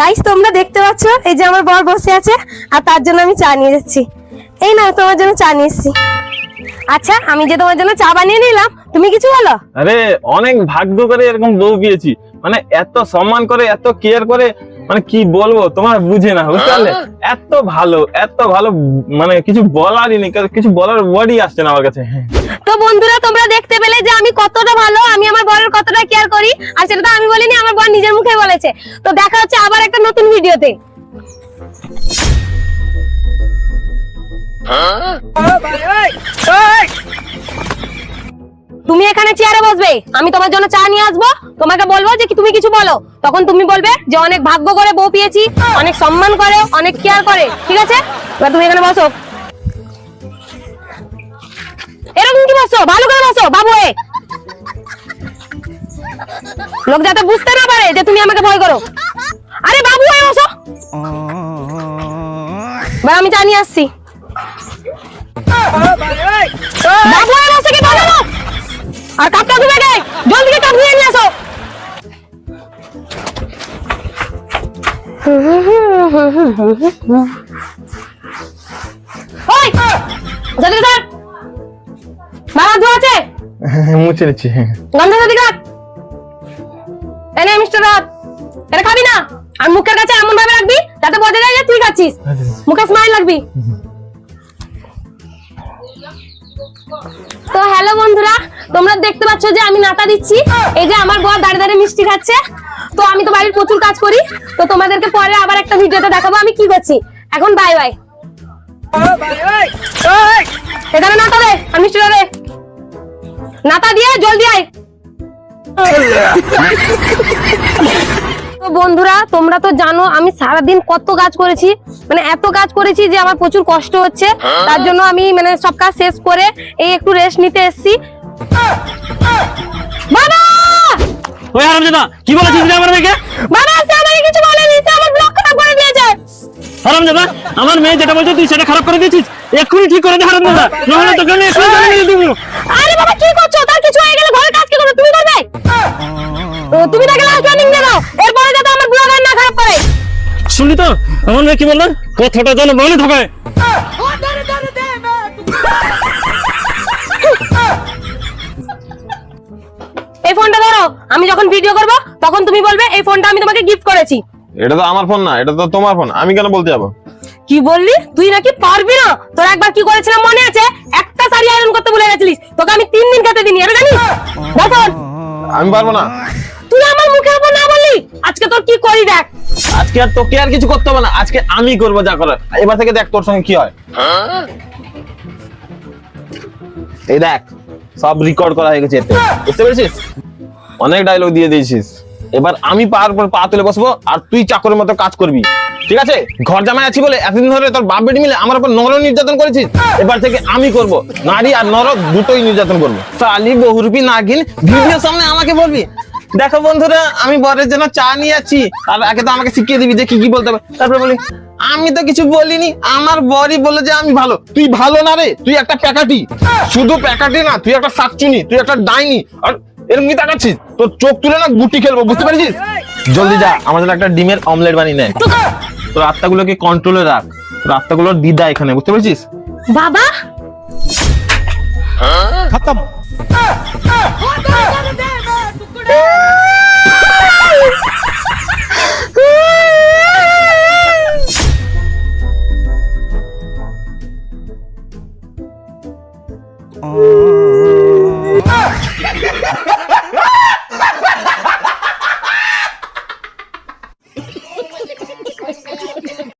Guys তোমরা দেখতে পাচ্ছ এই যে আমার বর বসে আছে আর তার জন্য আমি চা নিয়ে যাচ্ছি। এই নাও তোমার জন্য চা নিয়ে এসেছি। আচ্ছা আমি যে তোমার জন্য চা বানিয়ে নিলাম, তুমি কিছু বলো? আরে অনেক ভাগ্য করে এরকম বউ পেয়েছি, মানে এত সম্মান করে, এত কেয়ার করে, মানে কি বলবো তোমার বুঝে না, বুঝতে পারলে? এত ভালো মানে কিছু বলারই নেই, কিছু বলার ওয়ার্ডই আসছে না আমার কাছে। তো বন্ধুরা তোমরা দেখতে পেলে যে আমি কতটা ভালো, আমি আমার বরের কতটা কেয়ার করি, আর সেটা তো আমি বলিনি, আমার বর নিজের মুখে বলেছে। তো দেখা হচ্ছে আবার একটা নতুন ভিডিওতে। তুমি এখানে চেয়ারে বসবে, আমি তোমার জন্য চা নিয়ে আসবো, তোমাকে বলবো যে কি তুমি কিছু বলো, তখন তুমি বলবে যে অনেক ভাগ্য করে বউ পেয়েছি, অনেক সম্মান করে, অনেক কেয়ার করে, ঠিক আছে? এবার তুমি এখানে বসো, এরকম কি বসো, ভালো করে বসো বাবু। লোক যাতে বুঝতে না পারে যে তুমি আমাকে ভয় করো। আরে বাবু বসো, আমি চা নিয়ে আসছি। বাবু বসে কি বলো, আর কাপটা ধুবে গে, জলদি কাপ ধুয়ে নিয়ে আসো। ওই জলদি কর, বাবা ধোয়া আছে, মুছে নিচ্ছি। গন্ধ জলদি কর। এনে মিস্টার রাত, এটা খাবি না, আর মুখের কাছে এমন ভাবে রাখবি যাতে বোঝা যায় যে তুই খাচ্ছিস, মুখে স্মাইল রাখবি। তো হ্যালো বন্ধুরা, তোমরা দেখতে পাচ্ছ যে আমি নাতা দিচ্ছি, এই যে আমার বর দাঁড়িয়ে দাঁড়িয়ে মিষ্টি খাচ্ছে। তো আমি তো বাড়ির প্রচুর কাজ করি, তো তোমাদেরকে পরে আবার একটা ভিডিওতে দেখাবো আমি কি করছি। এখন বাই বাই। এখানে নাতা দে, আর মিষ্টিটা দে, নাতা দিয়ে জলদি আয়। তো বন্ধুরা তোমরা তো জানো আমি সারাদিন কত কাজ করেছি, মানে এত কাজ করেছি যে আমার প্রচুর কষ্ট হচ্ছে, তার জন্য আমি মানে সব কাজ শেষ করে এই একটু রেস্ট নিতে এসেছি। বাবা ওই হারামজাদা কি বলেছিস রে আমার মেয়েকে? বাবা সে আমাকে কিছু বলেনি, সে আমার ব্লগ খারাপ করে দিয়েছে। হারামজাদা আমার মেয়ে যেটা বলছে তুই সেটা খারাপ করে দিয়েছিস, এক্ষুনি ঠিক করে দে হারামজাদা, নাহলে তোকে আমি এক্ষুনি জানিয়ে দিয়ে দেবো। আরে বাবা কি করছো, তার কিছু হয়ে গেলে ঘরের কাজ কি করবে, তুমি করবে? তুমি তাকে লাস্ট ওয়ার্নিং দিয়ে দাও, এরপরে যাতে আমার ব্লগ আর না খারাপ করে। শুনলি তো আমার মেয়ে কি বললো, কথাটা যেন বলে ঠকায়। এই ফোনটা ধরো, আমি যখন ভিডিও করব তখন তুমি বলবে এই ফোনটা আমি তোমাকে গিফট করেছি। এটা তো আমার ফোন না, এটা তো তোমার ফোন, আমি কেন বলতে যাবো? কি বললি, তুই নাকি পারবি না? তোর একবার কি করেছিলাম মনে আছে, একটা শাড়ি আয়রন করতে ভুলে গেছিলিস, তোকে আমি 3 দিন খেতে দিইনি, এটা জানিস? দেখুন আমি পারবো না। তুই আমার মুখের উপর না বললি, আজকে তোর কি করি দেখ। আজকে আর তোকে আর কিছু করতে হবে না, আজকে আমি করবো যা করার। এবার থেকে দেখ তোর সঙ্গে কি হয়। এই দেখ সব রেকর্ড করা হয়ে গেছে এতে, বুঝতে পেরেছিস? অনেক ডায়লগ দিয়ে দিয়েছিস, এবার আমি পার উপর পা তুলে বসবো আর তুই চাকরের মতো কাজ করবি, ঠিক আছে? ঘর জামাই আছি বলে এতদিন ধরে তোর বাপ বেটি মিলে আমার উপর নর নির্যাতন করেছিস, এবার থেকে আমি করব, নারী আর নর দুটোই নির্যাতন করবো। শালি বহুরূপী নাগিন ভিডিওর সামনে আমাকে বলবি দেখো বন্ধুরা আমি বরের জন্য চা নিয়ে যাচ্ছি, আর আগে তো আমাকে শিখিয়ে দিবি যে কি কি বলতে হবে, তারপরে বলি আমি তো কিছু বলিনি, আমার বরই বলে যে আমি ভালো। তুই ভালো না রে, তুই একটা প্যাকাটি, শুধু প্যাকাটি না, তুই একটা শাকচুনি, তুই একটা ডাইনি, আর এরকম কি তাকাচ্ছিস? তোর চোখ তুলে না গুটি খেলবো, বুঝতে পেরেছিস? জলদি যা আমার জন্য একটা ডিমের অমলেট বানিয়ে নে। তোর আত্মাগুলোকে কন্ট্রোলে রাখ, তোর আত্মাগুলোর দিদা এখানে, বুঝতে পেরেছিস? বাবা খতম।